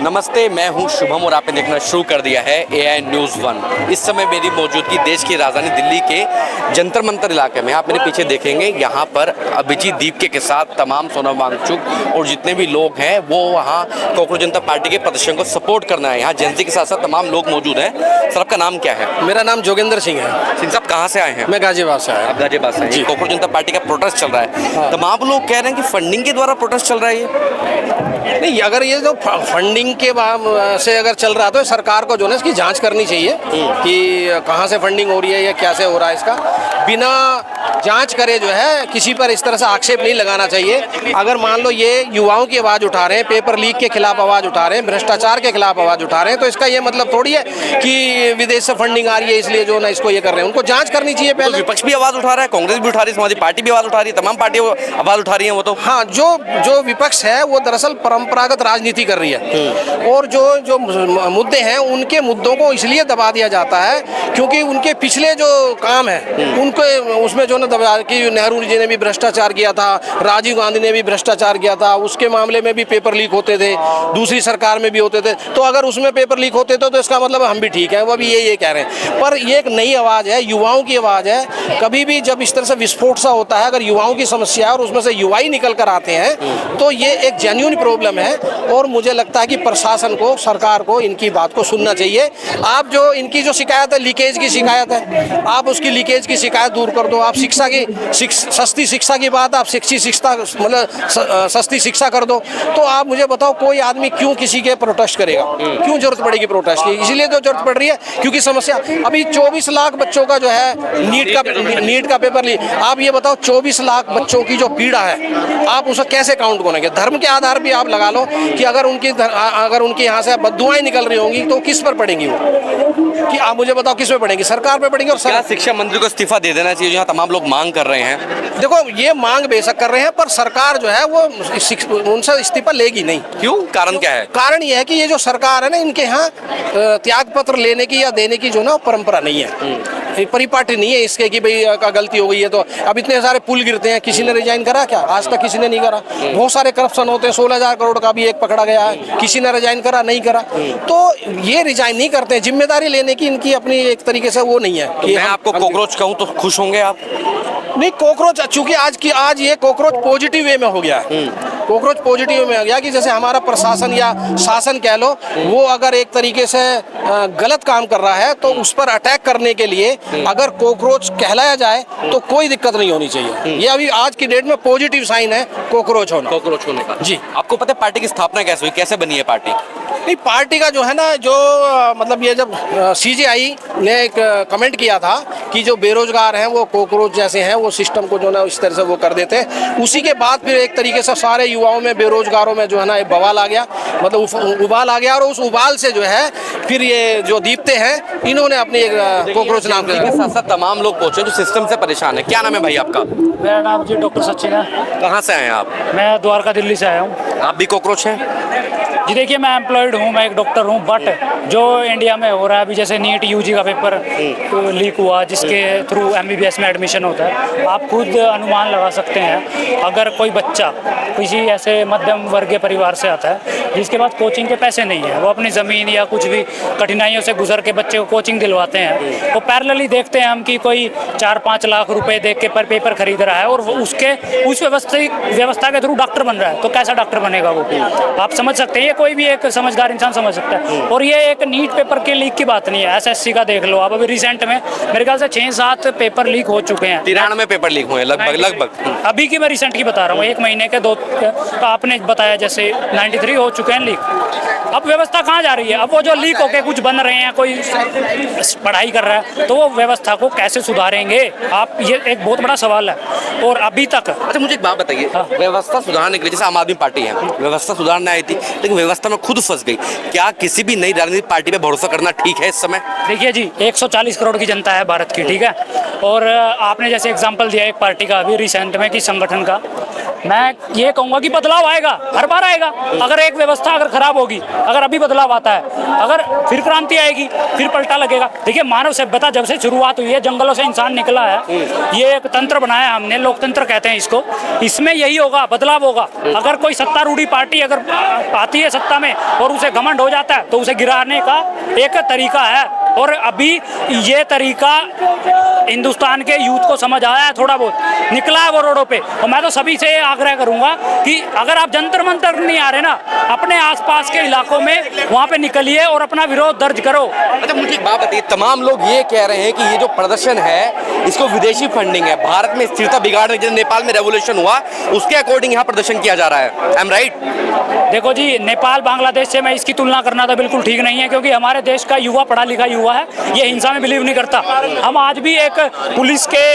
नमस्ते, मैं हूं शुभम और आपने देखना शुरू कर दिया है AI न्यूज़ 1। इस समय मेरी मौजूदगी देश की राजधानी दिल्ली के जंतर मंतर इलाके में। आप मेरे पीछे देखेंगे, यहाँ पर अभिजीत दीपके के साथ तमाम सोनम वांगचुक और जितने भी लोग हैं वो वहाँ कॉकरोच जनता पार्टी के प्रदर्शन को सपोर्ट करना है। यहाँ जेएनजी के साथ साथ तमाम लोग मौजूद हैं। सर, आपका नाम क्या है? मेरा नाम जोगेंद्र सिंह है। सिंह साहब, कहाँ से आए हैं? मैं गाजियाबाद से आया। आप गाजियाबाद से हैं। कॉकरोच जनता पार्टी का प्रोटेस्ट चल रहा है। हाँ। तमाम लोग कह रहे हैं कि फंडिंग के द्वारा प्रोटेस्ट चल रहा है ये। नहीं, अगर ये जो फंडिंग के से अगर चल रहा तो सरकार को जो है इसकी जांच करनी चाहिए कि कहाँ से फंडिंग हो रही है या क्या से हो रहा है। इसका बिना जांच करे जो है किसी पर इस तरह से आक्षेप नहीं लगाना चाहिए। अगर मान लो ये युवाओं की आवाज़ उठा रहे हैं, पेपर लीक के खिलाफ आवाज़ उठा रहे हैं, भ्रष्टाचार के खिलाफ आवाज़ उठा रहे हैं, तो इसका ये मतलब थोड़ी है कि विदेश से फंडिंग आ रही है इसलिए जो ना इसको ये कर रहे हैं। उनको जांच करनी चाहिए तो पहले। विपक्ष भी आवाज़ उठा रहा है, कांग्रेस भी उठा रही है, समाजवादी पार्टी भी आवाज़ उठा रही है, तमाम पार्टियां आवाज़ उठा रही हैं। वो तो हाँ, जो विपक्ष है वो दरअसल परंपरागत राजनीति कर रही है और जो मुद्दे हैं उनके मुद्दों को इसलिए दबा दिया जाता है क्योंकि उनके पिछले जो काम है उनको उसमें जो ना दबा कि नेहरू जी ने भी भ्रष्टाचार किया था, राजीव गांधी ने भी भ्रष्टाचार किया था, उसके मामले में भी पेपर लीक होते थे, दूसरी सरकार में भी होते थे। तो अगर उसमें पेपर लीक होते थे तो इसका मतलब हम भी ठीक है, वो भी ये कह रहे हैं। पर ये एक नई आवाज़ है, युवाओं की आवाज़ है। कभी भी जब इस तरह से विस्फोट सा होता है, अगर युवाओं की समस्या है और उसमें से युवा ही निकल कर आते हैं तो ये एक जेन्युइन प्रॉब्लम है और मुझे लगता है कि प्रशासन को, सरकार को इनकी बात को सुनना चाहिए। आप जो इनकी जो शिकायत है, लीकेज की शिकायत है, आप उसकी लीकेज की शिकायत दूर कर दो। आप शिक्षा की सस्ती शिक्षा की बात, आप शिक्षा मतलब सस्ती शिक्षा कर दो। तो आप मुझे बताओ कोई आदमी क्यों किसी के प्रोटेस्ट करेगा? क्यों जरूरत पड़ेगी प्रोटेस्ट की? इसलिए तो जरूरत पड़ रही है क्योंकि समस्या अभी 24 लाख बच्चों का जो है नीट का पेपर लीक। आप ये बताओ 24 लाख बच्चों की जो पीड़ा है आप उसे कैसे काउंट करेंगे? धर्म के आधार पर आप लगा लो कि अगर उनके यहाँ से बद्दुआएं निकल रही होंगी तो किस पर पड़ेंगी वो? कि आप मुझे बताओ किस पे पड़ेंगी? सरकार पे पड़ेंगी। और क्या शिक्षा मंत्री को इस्तीफा दे देना चाहिए, जहाँ तमाम लोग मांग कर रहे हैं? देखो, ये मांग बेशक कर रहे हैं पर सरकार जो है वो उनसे इस्तीफा लेगी नहीं। क्यों? कारण क्या है? कारण ये है कि ये जो सरकार है ना, इनके यहाँ त्याग पत्र लेने की या देने की जो ना परंपरा नहीं है, परिपाटी नहीं है इसके कि भाई का गलती हो गई है। तो अब इतने सारे पुल गिरते हैं, किसी ने रिजाइन करा क्या? आज तक किसी ने नहीं करा। बहुत सारे करप्शन होते हैं, 16,000 करोड़ का भी एक पकड़ा गया है, किसी ने रिजाइन करा? नहीं करा। तो ये रिजाइन नहीं करते, जिम्मेदारी लेने की इनकी अपनी एक तरीके से वो नहीं है। तो मैं आपको कॉकरोच कहूँ तो खुश होंगे आप? नहीं, कॉकरोच चूंकि आज ये कॉकरोच पॉजिटिव वे में हो गया है। कॉकरोच पॉजिटिव वे में हो गया कि जैसे हमारा प्रशासन या शासन कह लो, वो अगर एक तरीके से गलत काम कर रहा है तो उस पर अटैक करने के लिए अगर कॉकरोच कहलाया जाए तो कोई दिक्कत नहीं होनी चाहिए। ये अभी आज की डेट में पॉजिटिव साइन है कॉकरोच होने का। जी। आपको पता है पार्टी की स्थापना कैसे हुई, कैसे बनी है पार्टी? नहीं, पार्टी का जो है ना, जो मतलब ये जब CJI ने एक कमेंट किया था कि जो बेरोजगार हैं वो कॉकरोच जैसे हैं, वो सिस्टम को जो ना इस तरह से वो कर देते हैं। उसी के बाद फिर एक तरीके से सारे युवाओं में, बेरोजगारों में जो है ना एक बवाल आ गया, मतलब उबाल आ गया। और उस उबाल से जो है फिर ये जो दीपते हैं इन्होंने अपनी एक कॉकरोच नाम के साथ साथ तमाम लोग पहुंचे जो सिस्टम से परेशान है। क्या नाम है भाई आपका? मेरा नाम जी डॉक्टर सचिन है। कहाँ से आए हैं आप? मैं द्वारका दिल्ली से आया हूँ। आप भी कॉकरोच हैं? जी देखिए, मैं एम्प्लॉयड हूँ, मैं एक डॉक्टर हूँ, बट जो इंडिया में हो रहा है अभी, जैसे नीट UG का पेपर लीक हुआ जिसके थ्रू MBBS में एडमिशन होता है, आप खुद अनुमान लगा सकते हैं। अगर कोई बच्चा किसी ऐसे मध्यम वर्गीय परिवार से आता है जिसके पास कोचिंग के पैसे नहीं है, वो अपनी ज़मीन या कुछ भी कठिनाइयों से गुजर के बच्चे को कोचिंग दिलवाते हैं, तो पैरेलली देखते हैं हम कि कोई 4-5 लाख रुपए देख के पर पेपर खरीद रहा है और उस व्यवस्था के थ्रू डॉक्टर बन रहा है, तो कैसा डॉक्टर बनेगा वो? आप समझ सकते हैं, कोई भी एक समझदार इंसान समझ सकता है। और ये एक नीट पेपर के लीक की बात नहीं है, SSC का देख लो आप। अभी रिसेंट में मेरे ख्याल से 6-7 पेपर लीक हो चुके हैं। 93 पेपर लीक हुए लगभग। अभी की मैं रिसेंट की बता रहा हूँ, 1 महीने के 2 आपने बताया जैसे 93 हो चुके हैं लीक। अब व्यवस्था कहाँ जा रही है? अब वो जो लीक होके कुछ बन रहे हैं, कोई पढ़ाई कर रहा है, तो वो व्यवस्था को कैसे सुधारेंगे आप? ये एक बहुत बड़ा सवाल है। और अभी तक अच्छा, मुझे एक बात बताइए। हाँ। व्यवस्था सुधारने के लिए, जैसे आम आदमी पार्टी है, व्यवस्था सुधारने आई थी लेकिन व्यवस्था में खुद फंस गई। क्या किसी भी नई राजनीतिक पार्टी पे भरोसा करना ठीक है इस समय? देखिए जी, 140 करोड़ की जनता है भारत की, ठीक है। और आपने जैसे एग्जांपल दिया एक पार्टी का अभी रिसेंट में कि संगठन का, मैं ये कहूँगा कि बदलाव आएगा, हर बार आएगा। अगर एक व्यवस्था अगर खराब होगी, अगर अभी बदलाव आता है, अगर फिर क्रांति आएगी, फिर पलटा लगेगा। देखिए मानव सभ्यता जब से शुरुआत हुई है, जंगलों से इंसान निकला है, ये एक तंत्र बनाया हमने, लोकतंत्र कहते हैं इसको। इसमें यही होगा, बदलाव होगा। अगर कोई सत्तारूढ़ी पार्टी अगर आती है सत्ता में और उसे घमंड हो जाता है तो उसे गिराने का एक तरीका है, और अभी ये तरीका हिंदुस्तान के यूथ को समझ आया है, थोड़ा बहुत निकला है वो रोडों पे। और मैं तो सभी से आग्रह करूंगा कि अगर आप जंतर मंतर नहीं आ रहे ना, अपने आसपास के इलाकों में वहाँ पे निकलिए और अपना विरोध दर्ज करो। अच्छा मुझे एक बात बताइए, तमाम लोग ये कह रहे हैं कि ये जो प्रदर्शन है इसको विदेशी फंडिंग है, भारत में स्थिरता बिगाड़ने, जैसे नेपाल में रेवोल्यूशन हुआ उसके अकॉर्डिंग यहाँ प्रदर्शन किया जा रहा है। I am right? देखो जी, नेपाल बांग्लादेश से मैं इसकी तुलना करना तो बिल्कुल ठीक नहीं है, क्योंकि हमारे देश का युवा पढ़ा लिखा युवा है, ये हिंसा में बिलीव नहीं करता। हम आज भी एक पुलिस के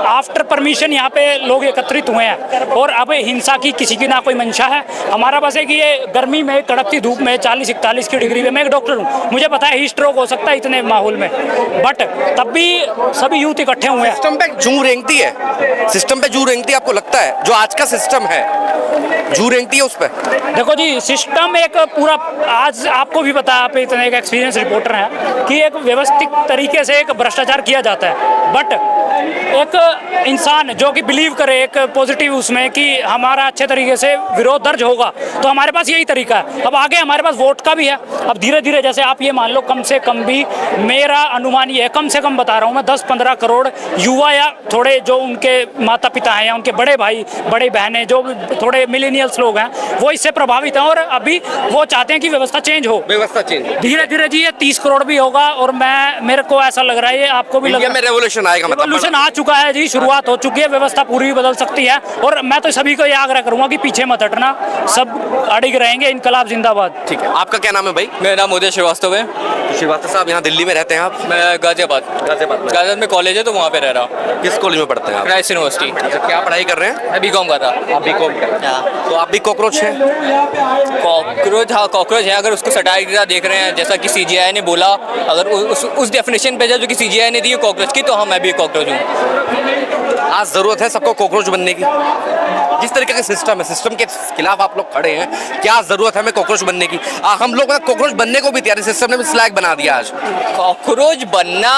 आफ्टर परमिशन यहाँ पे लोग एकत्रित हुए हैं, और अब हिंसा की किसी की ना कोई मंशा है। हमारा बस है कि ये गर्मी में कड़कती धूप में 40-41 की डिग्री में, मैं एक डॉक्टर हूँ, मुझे पता है हीट स्ट्रोक हो सकता है इतने माहौल में, बट तब भी सभी यूथ इकट्ठे हुए हैं। सिस्टम पे जू रेंगती है, सिस्टम पे जू रेंगती है, आपको लगता है जो आज का सिस्टम है जू रेंगती है उस पर? देखो जी, सिस्टम एक पूरा, आज आपको भी पता है, आप इतने एक एक्सपीरियंस रिपोर्टर हैं, कि एक व्यवस्थित तरीके से एक भ्रष्टाचार किया जाता है। बट एक इंसान जो कि बिलीव करे एक पॉजिटिव उसमें कि हमारा अच्छे तरीके से विरोध दर्ज होगा, तो हमारे पास यही तरीका है। अब आगे हमारे पास वोट का भी है। अब धीरे धीरे, जैसे आप ये मान लो, कम से कम भी मेरा अनुमान ये है, कम से कम बता रहा हूँ मैं, 10-15 करोड़ युवा या थोड़े जो उनके माता पिता हैं या उनके बड़े भाई बड़े बहनें, जो थोड़े मिलेनियल्स लोग हैं, वो इससे प्रभावित हैं, और अभी वो चाहते हैं कि व्यवस्था चेंज हो। व्यवस्था चेंज धीरे धीरे जी ये 30 करोड़ भी होगा, और मेरे को ऐसा लग रहा है, ये आपको भी लग रहा है, में रेवोल्यूशन आएगा, रेवोल्यूशन आ चुका है जी, शुरुआत हो चुकी है, व्यवस्था पूरी भी बदल सकती है। और मैं तो सभी को ये आग्रह करूंगा कि पीछे मत हटना, सब अड़िग रहेंगे, इनकलाब जिंदाबाद। ठीक है, आपका क्या नाम है भाई? मेरा नाम उदय श्रीवास्तव है। श्रीवास्तव साहब, यहाँ दिल्ली में रहते हैं आप? मैं गाजियाबाद में कॉलेज है तो वहाँ पे रह रहा हूँ। किस कॉलेज में पढ़ते हैं आप? Christ university. अच्छा, क्या पढ़ाई कर रहे हैं? मैं बीकॉम का था। आप बीकॉम का? तो आप भी कॉकरोच हैं? कॉकरोच, हाँ कॉकरोच है। अगर उसको सटाइक देख रहे हैं, जैसा कि सीजीआई ने बोला, अगर उस डेफिनेशन पे जो कि सीजीआई ने दी कॉकरोच की, तो हाँ मैं भी कॉकरोच हूँ। आज जरूरत है सबको कॉकरोच बनने की? जिस तरीके का सिस्टम है, सिस्टम के खिलाफ आप लोग खड़े हैं, क्या जरूरत है हमें कॉकरोच बनने की? हम लोग कॉकरोच बनने को भी तैयार है, सिस्टम ने भी स्लैग बना दिया आज। कॉकरोच बनना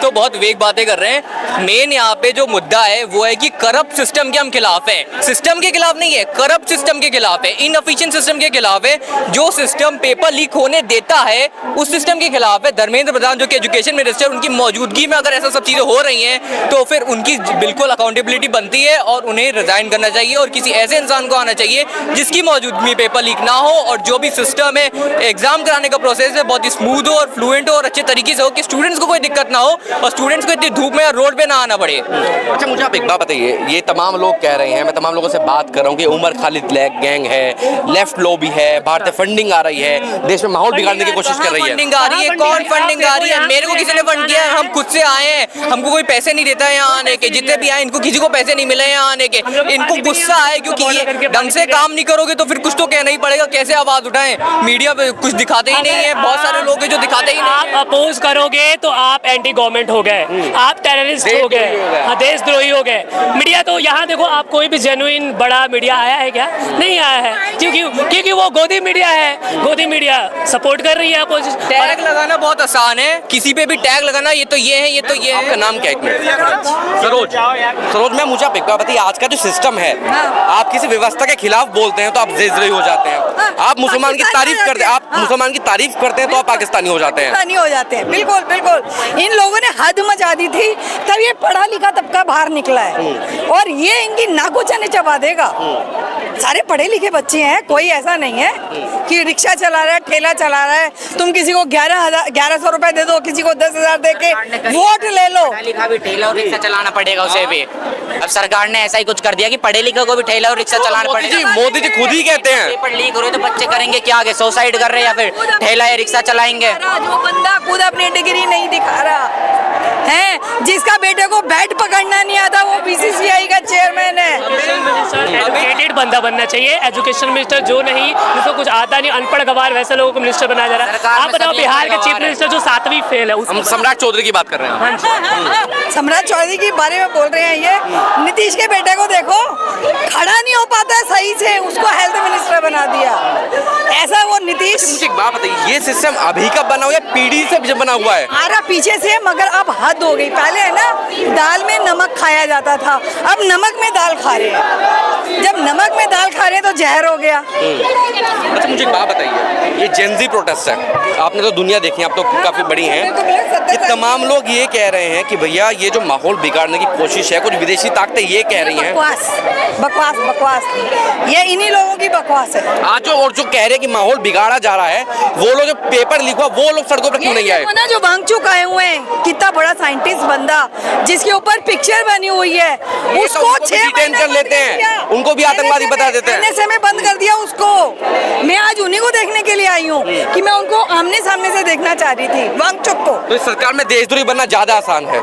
तो बहुत वेग बातें कर रहे हैं। मेन यहाँ पे जो मुद्दा है वो है कि करप्ट सिस्टम के हम खिलाफ हैं। सिस्टम के खिलाफ नहीं है, करप्ट सिस्टम के खिलाफ है, इनएफिशिएंट सिस्टम के खिलाफ है। जो सिस्टम पेपर लीक होने देता है उस सिस्टम के खिलाफ है। धर्मेंद्र प्रधान जो कि एजुकेशन मिनिस्टर, उनकी मौजूदगी में अगर ऐसा सब चीज़ें हो रही हैं तो फिर उनकी बिल्कुल अकाउंटेबिलिटी बनती है और उन्हें रिजाइन करना चाहिए, और किसी ऐसे इंसान को आना चाहिए जिसकी मौजूदगी में पेपर लीक ना हो, और जो भी सिस्टम है, एग्जाम कराने का प्रोसेस है, बहुत ही स्मूथ हो और फ्लुएंट हो और अच्छे तरीके से हो, कि स्टूडेंट्स को कोई दिक्कत ना हो और स्टूडेंट्स को इतनी धूप में और रोड पे ना आना पड़े। अच्छा मुझे आप एक बात बताइए, ये तमाम लोग कह रहे हैं, मैं तमाम लोगों से बात कर रहा हूँ कि उमर खालिद गैंग है, लेफ्ट लॉबी है, भारतीय फंडिंग आ रही है, देश में माहौल बिगाड़ने की कोशिश कर रही है। फंडिंग आ रही है? कौन फंडिंग आ रही है? मेरे को किसी ने फंड किया है? हम खुद से आए हैं, हमको कोई पैसे नहीं देता है यहाँ आने के। जितने भी आए इनको किसी को पैसे नहीं मिले यहाँ आने के। इनको गुस्सा है क्योंकि ये ढंग से काम नहीं करोगे तो फिर कुछ तो कहना ही पड़ेगा। कैसे आवाज उठाएं? मीडिया पे कुछ दिखाते ही नहीं है, बहुत सारे लोग हैं जो दिखाते ही नहीं। आप अपोज करोगे तो आप एंटी गवर्नमेंट हो गए, आप टेररिस्ट हो गए, देशद्रोही हो गए। मीडिया तो यहाँ देखो, आप कोई भी जेन्युइन बड़ा मीडिया आया है क्या? नहीं आया है, क्योंकि वो गोदी मीडिया है। गोदी मीडिया सपोर्ट कर रही है अपोजिशन। टैग लगाना बहुत आसान है, किसी पे भी टैग लगाना, ये तो ये है, ये तो ये है। आपका नाम क्या है? सरोज मैम, मुझे आप एक बात बताइए, आज का जो सिस्टम है, आप किसी व्यवस्था के खिलाफ बोलते हैं तो आप देशद्रोही हो जाते हैं, आप मुसलमान की तारीफ करते हैं, आप मुसलमान की तारीफ करते हैं तो आप पाकिस्तानी हो जाते हैं। पाकिस्तानी हो जाते हैं, बिल्कुल बिल्कुल। इन लोगों ने हद मचा दी थी, तब ये पढ़ा लिखा तबका बाहर निकला है, और ये इनकी नाको चने चबा देगा। सारे पढ़े लिखे बच्चे हैं, कोई ऐसा नहीं है कि रिक्शा चला रहा है, ठेला चला रहा है, तुम किसी को 1100 रुपए दे दो, किसी को 10,000 दे के वोट ले लो। लिखा भी ठेला और रिक्शा चलाना पड़ेगा उसे भी। अब सरकार ने ऐसा ही कुछ कर दिया कि पढ़े लिखे को भी ठेला और रिक्शा चलाना पड़ेगा। मोदी जी खुद ही कहते हैं पेपर लीक हो रहे तो बच्चे करेंगे क्या आगे? सुसाइड कर रहे हैं या फिर ठेला या रिक्शा चलाएंगे? जो बंदा खुद अपनी डिग्री नहीं दिखा रहा, हैं, जिसका बेटे को बैट पकड़ना नहीं आता वो बीसीसीआई का चेयरमैन है। एजुकेटेड बंदा बनना चाहिए, एजुकेशन मिनिस्टर जो नहीं, जिसको कुछ आता नहीं, अनपढ़ गवार वैसे लोगों को मिनिस्टर बनाया जा रहा है। आप बताओ बिहार के चीफ मिनिस्टर जो 7वीं फेल है हम सम्राट चौधरी की बात कर रहे हैं। सम्राट चौधरी के बारे में बोल रहे हैं ये। नीतीश के बेटे को देखो, खड़ा नहीं हो पाता है सही से, उसको हेल्थ मिनिस्टर बना दिया। ऐसा वो नीतीश। मुझे एक बात बताइए, ये सिस्टम अभी का बना हुआ है, पीढ़ी से बना हुआ है? आरा पीछे से, मगर अब हद हो गई। पहले है ना दाल में नमक खाया जाता था, अब नमक में दाल खा रहे हैं। जब नमक में दाल खा रहे हैं तो जहर हो गया। अच्छा मुझे एक बात बताइए, ये जेनजी प्रोटेस्ट है, आपने तो दुनिया देखी, आप तो काफी बड़ी हैं, ये तमाम लोग ये कह रहे हैं कि भैया ये जो माहौल बिगाड़ने की कोशिश है, कुछ विदेशी ताकतें ये कह रही हैं। बकवास बकवास बकवास, ये इन्हीं लोगों की बकवास है। आज जो और जो कह रहे हैं कि माहौल बिगाड़ा जा रहा है, वो लोग जो पेपर लीक हुआ वो लोग सड़कों पर क्यों नहीं आए? ना जो वांगचुक आए हुए हैं, कितना बड़ा साइंटिस्ट बंदा जिसके ऊपर पिक्चर बनी हुई है, उसको 6 डिटेन कर लेते हैं, उनको भी आतंकवादी बता देते हैं। NSA में बंद कर दिया उसको। मैं आज उन्हीं को देखने के लिए आई हूँ कि मैं उनको आमने सामने से देखना चाह रही थी, वांगचुक को। तो इस सरकार में देशद्रोही बनना ज्यादा आसान है?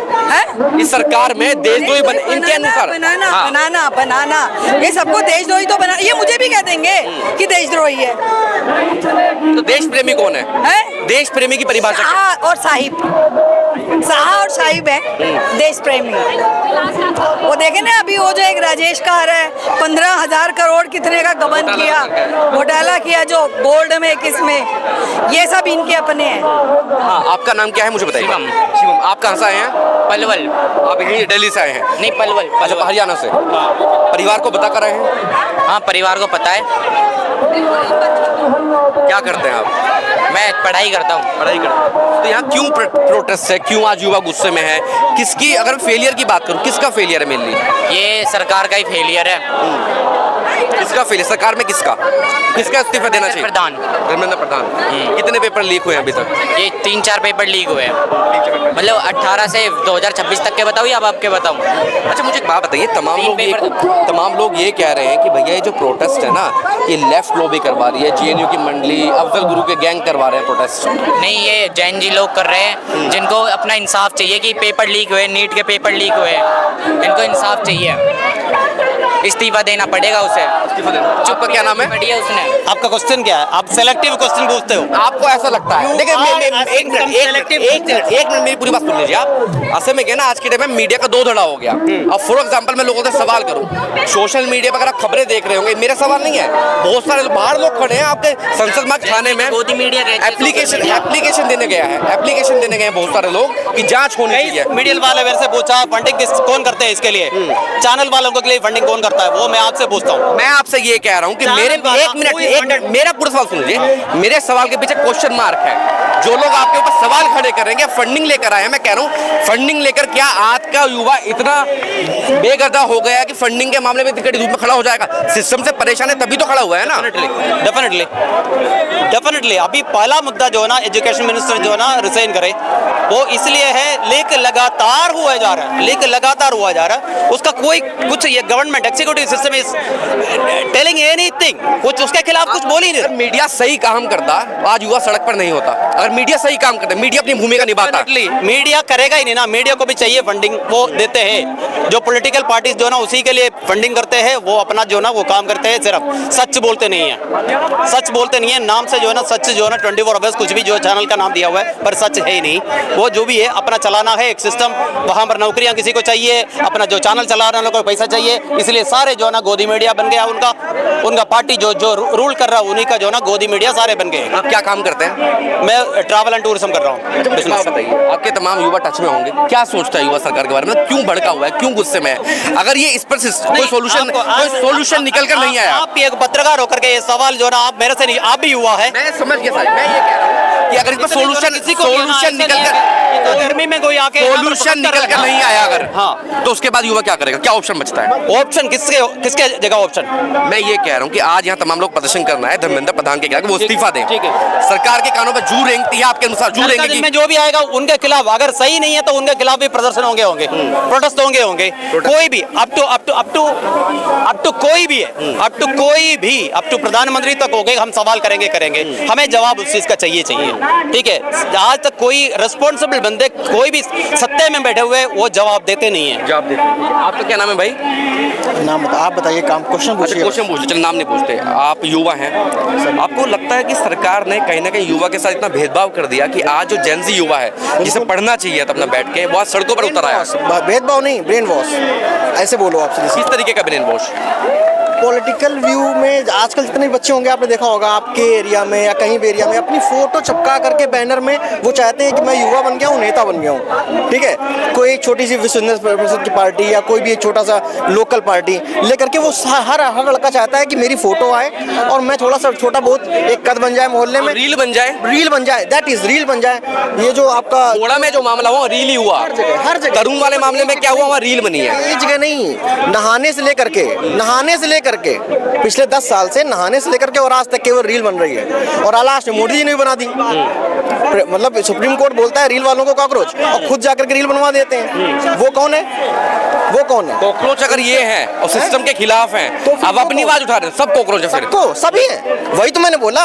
इस सरकार में देशद्रोही बन इनके अनुसार बनाना बनाना बनाना, ये सबको देशद्रोही तो बना, ये मुझे भी कह देंगे कि देशद्रोही है। तो देश प्रेमी कौन है? देश प्रेमी की परिभाषा क्या? शाह और साहिब, शाह और साहिब है देश प्रेमी। वो देखे ना अभी वो जो एक राजेश का है, 15,000 करोड़ कितने का गबन किया, घोटाला किया जो गोल्ड में किसमें, ये सब इनके अपने हैं। हाँ, आपका नाम क्या है मुझे बताइए? शिवम। आप कहाँ से आए हैं? पलवल। आप यहीं दिल्ली से आए हैं? नहीं, पलवल। अच्छा, हरियाणा से। परिवार को बता कर आए हैं? हाँ, परिवार को पता है। क्या करते हैं आप? मैं पढ़ाई करता हूँ। पढ़ाई करते हैं। तो यहाँ क्यों प्रोटेस्ट है, क्यों आज युवा गुस्से में है? किसकी, अगर फेलियर की बात करूँ, किसका फेलियर है मेनली? ये सरकार का ही फेलियर है। किसका फेलियर? सरकार में किसका इस्तीफा देना चाहिए? प्रधान। धर्मेंद्र प्रधान। कितने पेपर लीक हुए हैं अभी तक? ये 3-4 पेपर लीक हुए हैं, मतलब 18 से 2026 तक के बताऊँ या अब आपके बताऊँ? अच्छा मुझे एक बात बताइए, तमाम लोग ये कह रहे हैं कि भैया ये जो प्रोटेस्ट है ना, ये लेफ्ट लॉबी करवा रही है, JNU की मंडली, अफजल गुरु के गैंग करवा रहे हैं प्रोटेस्ट। नहीं, ये जैन जी लोग कर रहे हैं, जिनको अपना इंसाफ चाहिए कि पेपर लीक हुए, नीट के पेपर लीक हुए, इनको इंसाफ चाहिए, इस्तीफा देना पड़ेगा उसे। आपका क्या नाम है? बढ़िया उसने। आपका क्वेश्चन क्या है? आप सेलेक्टिव क्वेश्चन पूछते हो। आपको ऐसा लगता है? देखिए एक मिनट मेरी पूरी बात सुन लीजिए आप। असल में क्या ना, आज के टाइम में मीडिया का दो धड़ा हो गया। अब फॉर एग्जांपल मैं लोगों से सवाल करूं, सोशल मीडिया पर अगर आप खबरें देख रहे होंगे, मेरा सवाल नहीं है, बहुत सारे बाहर लोग खड़े हैं आपके संसद मार्ग थाने में, एप्लीकेशन देने गया है, एप्लीकेशन देने गए हैं बहुत सारे लोग कि जांच होनी चाहिए। मीडिया वाले मेरे से पूछा फंडिंग कौन करते हैं इसके लिए, चैनल वालों के लिए फंडिंग कौन करता है, वो मैं आपसे पूछता हूँ। मैं आपसे ये कह रहा हूँ कि मेरे एक मिनट मेरा पूरा सवाल सुन लीजिए। मेरे सवाल के पीछे क्वेश्चन मार्क है। जो लोग आपके ऊपर सवाल खड़े करेंगे, फंडिंग लेकर आए हैं, मैं कह रहा हूँ फंडिंग लेकर क्या आज का युवा इतना बेगर्दा हो गया कि फंडिंग के मामले में टिकट धूप में खड़ा हो जाएगा? सिस्टम से परेशान है तभी तो खड़ा हुआ है ना। डेफिनेटली अभी पहला मुद्दा जो है ना, एजुकेशन मिनिस्टर जो है ना रिजाइन करे, वो इसलिए है लीक लगातार हुआ जा रहा है, लीक लगातार हुआ जा रहा है। उसका कोई कुछ, ये government executive system is telling anything, कुछ उसके खिलाफ कुछ बोल ही नहीं। मीडिया सही काम करता आज युवा सड़क पर नहीं होता। अगर मीडिया सही काम करता, मीडिया अपनी भूमिका निभाता, मीडिया करेगा ही नहीं ना। मीडिया को भी चाहिए फंडिंग, वो देते हैं। जो पॉलिटिकल पार्टीज जो ना उसी के लिए फंडिंग करते हैं, वो अपना जो ना वो काम करते हैं, सिर्फ सच बोलते नहीं है, सच बोलते नहीं है। नाम से जो है ना सच जो है ना 24 आवर्स कुछ भी जो चैनल का नाम दिया हुआ है, पर सच है ही नहीं। वो जो भी है अपना चलाना है एक सिस्टम, वहाँ पर नौकरियाँ किसी को चाहिए, अपना जो चैनल चला रहे हैं पैसा चाहिए, इसलिए सारे जो है ना गोदी मीडिया बन गया उनका पार्टी जो रूल कर रहा है उन्हीं का जो है ना गोदी मीडिया सारे बन गए। आप क्या काम करते हैं? मैं ट्रैवल एंड टूरिज्म कर रहा हूँ। बताइए, आपके तमाम युवा टच में होंगे, क्या सोचता है युवा सरकार के बारे में? क्यों भड़का हुआ है, क्यों गुस्से में है? अगर ये इस पर कोई सोल्यूशन निकल कर नहीं आया, आप एक पत्रकार होकर के ये सवाल जो ना आप मेरे से नहीं, आप भी युवा है, मैं समझ गया सर। मैं ये कह रहा हूँ कि अगर इस पर सोल्यूशन निकल कर, गर्मी में कोई आके सोल्यूशन निकल कर नहीं आया अगर, हाँ, तो उसके बाद युवा क्या करेगा? क्या ऑप्शन बचता है? ऑप्शन किसके जगह ऑप्शन? मैं ये कह रहा हूँ कि आज यहाँ तमाम लोग प्रदर्शन करना है धर्मेंद्र प्रधान के खिलाफ, वो इस्तीफा दें। सरकार के कानों पर जू रेंगती है, आपके अनुसार जू रेंगेगी? में जो भी आएगा उनके खिलाफ, अगर सही नहीं है तो उनके खिलाफ भी प्रदर्शन होंगे, प्रोटेस्ट होंगे। कोई भी अप टू कोई भी है, अप टू प्रधानमंत्री तक हो गए, हम सवाल करेंगे। हमें जवाब उस चीज का चाहिए। ठीक है, आज तक कोई रिस्पॉन्सिबल बंदे कोई भी सत्ते में बैठे हुए वो जवाब देते नहीं है। जवाब देते हैं। आपका क्या नाम है भाई? नाम आप बताइए, काम क्वेश्चन अच्छा, पूछिए। क्वेश्चन पूछते, चल नाम नहीं पूछते। आप युवा हैं, आपको लगता है कि सरकार ने कहीं ना कहीं युवा के साथ इतना भेदभाव कर दिया कि आज जो जेनजी युवा है जिसे पढ़ना चाहिए था अपना बैठ के, वो आज सड़कों पर उतर आया? भेदभाव नहीं, ब्रेन वॉश ऐसे बोलो आप। किस तरीके का ब्रेन वॉश? पॉलिटिकल व्यू में आजकल जितने भी बच्चे होंगे आपने देखा होगा आपके एरिया में या कहीं भी एरिया में, अपनी फोटो चिपका करके बैनर में वो चाहते हैं कि मैं युवा बन गया हूँ, नेता बन गया हूँ। ठीक है, कोई छोटी सी बिजनेस की पार्टी या कोई भी एक छोटा सा लोकल पार्टी लेकर के वो हर लड़का चाहता है कि मेरी फोटो आए और मैं थोड़ा सा छोटा बहुत एक कद बन जाए मोहल्ले में, रील बन जाए, रील बन जाए, दैट इज रील बन जाए। ये जो आपका घोड़ा में जो मामला हुआ रील ही हुआ, हर जगह तरुण वाले मामले में क्या हुआ, वहाँ रील बनी है। एक जगह नहीं, नहाने से लेकर के पिछले 10 साल से नहाने से लेकर के और आज तक केवल रील बन रही है। और लास्ट में मोदी जी ने भी बना दी। मतलब सुप्रीम कोर्ट बोलता है रील वालों को कॉकरोच, और खुद जाकर के रील बनवा देते हैं। वो कौन है? वो कौन है? कॉकरोच अगर ये है और सिस्टम के खिलाफ हैं तो फिर अब अपनी आवाज उठा रहे हैं, सब कॉकरोच है फिर। सबको सभी है। वही तो मैंने बोला,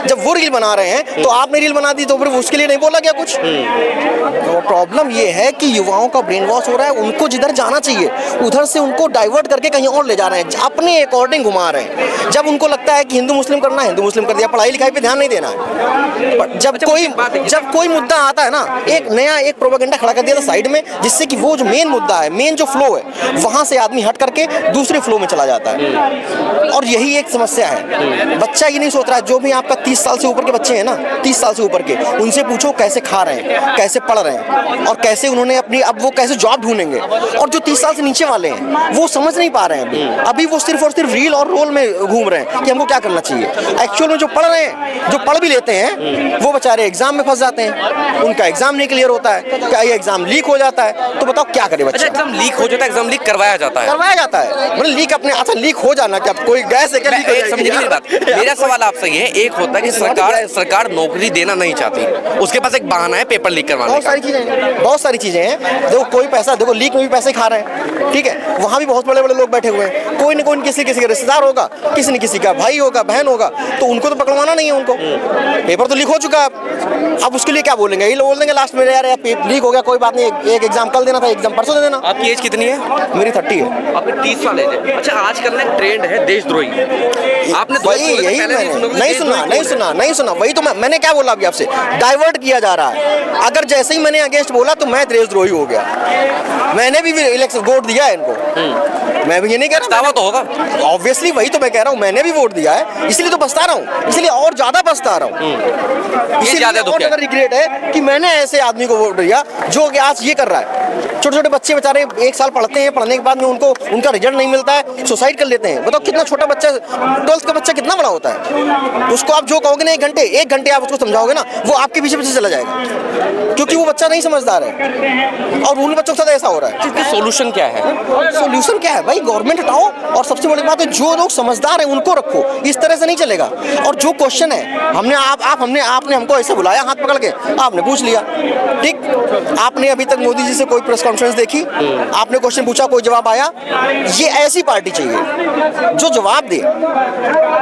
जब वो रील बना रहे हैं तो आपने रील बना दी, तो फिर उसके लिए नहीं बोला क्या कुछ? तो प्रॉब्लम ये है कि युवाओं का ब्रेन वॉश हो रहा है। उनको जिधर जाना चाहिए उधर से उनको डाइवर्ट करके कहीं और ले जा रहे हैं, अपने अकॉर्डिंग घुमा रहे हैं। जब उनको लगता है कि हिंदू मुस्लिम करना है, हिंदू मुस्लिम कर दिया, पढ़ाई लिखाई पे ध्यान नहीं देना है। पर जब कोई मुद्दा आता है ना, एक नया एक प्रोपेगेंडा खड़ा कर दिया था साइड में, जिससे कि वो जो मेन मुद्दा है, मेन जो फ्लो है, वहां से आदमी हट करके दूसरे फ्लो में चला जाता है। और यही एक समस्या है। बच्चा ये नहीं सोच रहा है, जो भी आपका 30 साल से ऊपर के बच्चे हैं ना, 30 साल से ऊपर के, उनसे पूछो कैसे खा रहे हैं, कैसे पढ़ रहे हैं और कैसे उन्होंने अपनी अब वो कैसे जॉब ढूंढेंगे। और जो 30 साल से नीचे वाले हैं वो समझ नहीं पा रहे हैं। अभी वो सिर्फ और सिर्फ रील और रोल में घूम रहे हैं कि हमको क्या करना चाहिए। एक्चुअल में जो पढ़ रहे हैं, जो पढ़ भी लेते हैं, वो बेचारे एग्जाम में फंस जाते हैं, उनका एग्जाम नहीं क्लियर होता है, क्या ये एग्जाम लीक हो जाता है, तो बताओ क्या करे बच्चा? अच्छा, एग्जाम लीक हो जाता है, एग्जाम लीक करवाया जाता है मतलब लीक अपने, अच्छा लीक हो जाना क्या कोई गैस है क्या? समझिए मेरी बात। मेरा सवाल आपसे ये है, एक होता है कि सरकार नौकरी देना नहीं चाहती, उसके पास एक बहाना है पेपर लीक करवाने का। बहुत सारी चीजें हैं। देखो कोई पैसा, देखो लीक में भी पैसे खा रहे हैं, ठीक है, वहाँ भी बहुत बड़े बड़े लोग बैठे हुए हैं। कोई न कोई किसी का रिश्तेदार होगा, किसी न किसी का भाई होगा, बहन होगा, तो उनको तो पकड़वाना नहीं है। उनको पेपर तो लीक हो चुका है, अब उसके लिए क्या बोलेंगे? ये लोग बोल देंगे लास्ट में, यार लीक हो गया, कोई बात नहीं, एक एग्जाम कल देना था, एग्जाम परसों दे देना। आपकी एज कितनी है? मेरी 30 है। आपकी 30 साल है। अच्छा, आजकल ना ट्रेंड है देशद्रोही। आपने वही यही नहीं सुना। वही तो मैंने क्या बोला अभी आपसे, डाइवर्ट किया जा रहा है। अगर जैसे ही मैंने अगेंस्ट बोला तो मैं देशद्रोही हो गया। मैंने भी इलेक्शन वोट दिया है इनको, मैं भी ये नहीं कह रहा, तो होगा ऑब्वियसली, वही तो मैं कह रहा हूँ, मैंने भी वोट दिया है, इसलिए तो पछता रहा हूँ, इसलिए और ज्यादा पछता रहा हूँ। इसलिए और ज्यादा रिग्रेट है कि मैंने ऐसे आदमी को वोट दिया जो कि आज ये कर रहा है। छोटे छोटे बच्चे बेचारे 1 साल पढ़ते हैं, पढ़ने के बाद में उनको उनका रिजल्ट नहीं मिलता है, सुसाइड कर लेते हैं। बताओ कितना छोटा बच्चा, 12th का बच्चा कितना बड़ा होता है। उसको आप जो कहोगे ना 1 घंटे आप उसको समझाओगे ना, वो आपके पीछे पीछे चला जाएगा, क्योंकि वो बच्चा नहीं समझदार है। और उन बच्चों के साथ ऐसा हो रहा है। इसका सोल्यूशन क्या है? सोल्यूशन क्या है भाई? गवर्नमेंट हटाओ, और सबसे बड़ी बात है जो लोग समझदार हैं उनको रखो। इस तरह से नहीं चलेगा। और जो क्वेश्चन है, आपने हमको ऐसे बुलाया हाथ पकड़ के, आपने पूछ लिया, ठीक। आपने अभी तक मोदी जी से कोई प्रेस कॉन्फ्रेंस देखी? आपने क्वेश्चन पूछा, कोई जवाब आया? ये ऐसी पार्टी चाहिए जो जवाब दे।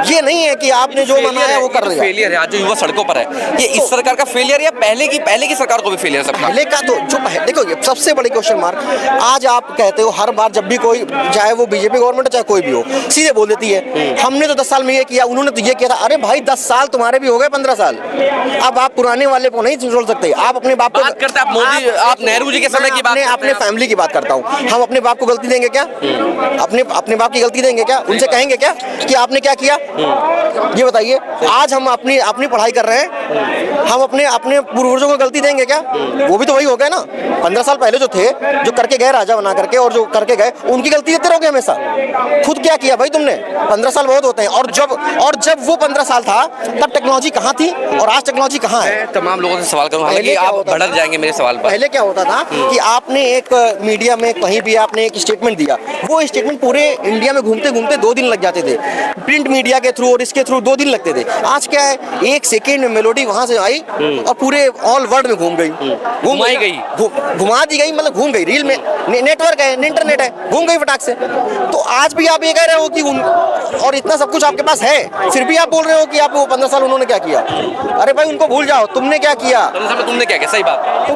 ये नहीं है कि आपने जो बनाया वो कर दिया। फेलियर है आज जो युवा सड़कों पर है, ये इस सरकार का फेलियर या पहले की सरकार को भी फेलियर सबका? पहले का तो जो देखो, ये सबसे बड़ी क्वेश्चन मार्क। आज आप कहते हो हर बार जब भी कोई, चाहे वो बीजेपी गवर्नमेंट हो चाहे कोई भी हो, सीधे बोल देती है हमने तो 10 साल में ये किया, उन्होंने तो ये किया था। अरे भाई 10 साल तुम्हारे भी हो गए, 15 साल। अब आप पुराने वाले को नहीं छोड़ सकते। आप अपने बाप को बात करते हैं, आप मोदी, आप नेहरू जी के समय की बात, अपने फैमिली की बात करता हूँ। हम अपने बाप को गलती देंगे क्या? अपने बाप की गलती देंगे क्या? उनसे कहेंगे क्या कि आपने क्या किया? ये बताइए। आज हम अपनी पढ़ाई कर रहे हैं, हम अपने पूर्वजों को गलती देंगे क्या? वो भी तो वही हो गए ना। 15 साल पहले जो थे, जो करके गए राजा बना करके, और जो करके गए, उनकी गलती देते रहोगे हमेशा। खुद क्या किया भाई तुमने? 15 साल बहुत होते हैं। और जब वो 15 साल था तब टेक्नोलॉजी कहाँ थी और आज टेक्नोलॉजी कहाँ है? तमाम लोगों से सवाल करूँ, हालांकि आप भड़क जाएंगे मेरे सवाल पर। पहले क्या होता था कि आपने एक मीडिया में कहीं भी आपने एक स्टेटमेंट दिया, वो स्टेटमेंट पूरे इंडिया में घूमते घूमते 2 दिन लग जाते थे, प्रिंट मीडिया के थ्रू और इसके थ्रू 2 दिन लगते थे। आज क्या है, 1 सेकेंड में मेलोडी वहां से आई और पूरे ऑल वर्ल्ड में घूम गई, घुमाई गई, घुमा दी गई, मतलब घूम गई। रील में नेटवर्क है, इंटरनेट है, घूम गई फटाक से। तो आज भी आप ये कह रहे हो कि और इतना सब कुछ आपके पास है, फिर भी आप बोल रहे हो कि आप वो 15 साल उन्होंने क्या किया। अरे भाई उनको भूल जाओ, तुमने क्या किया, तुमने क्या किया, सही बात।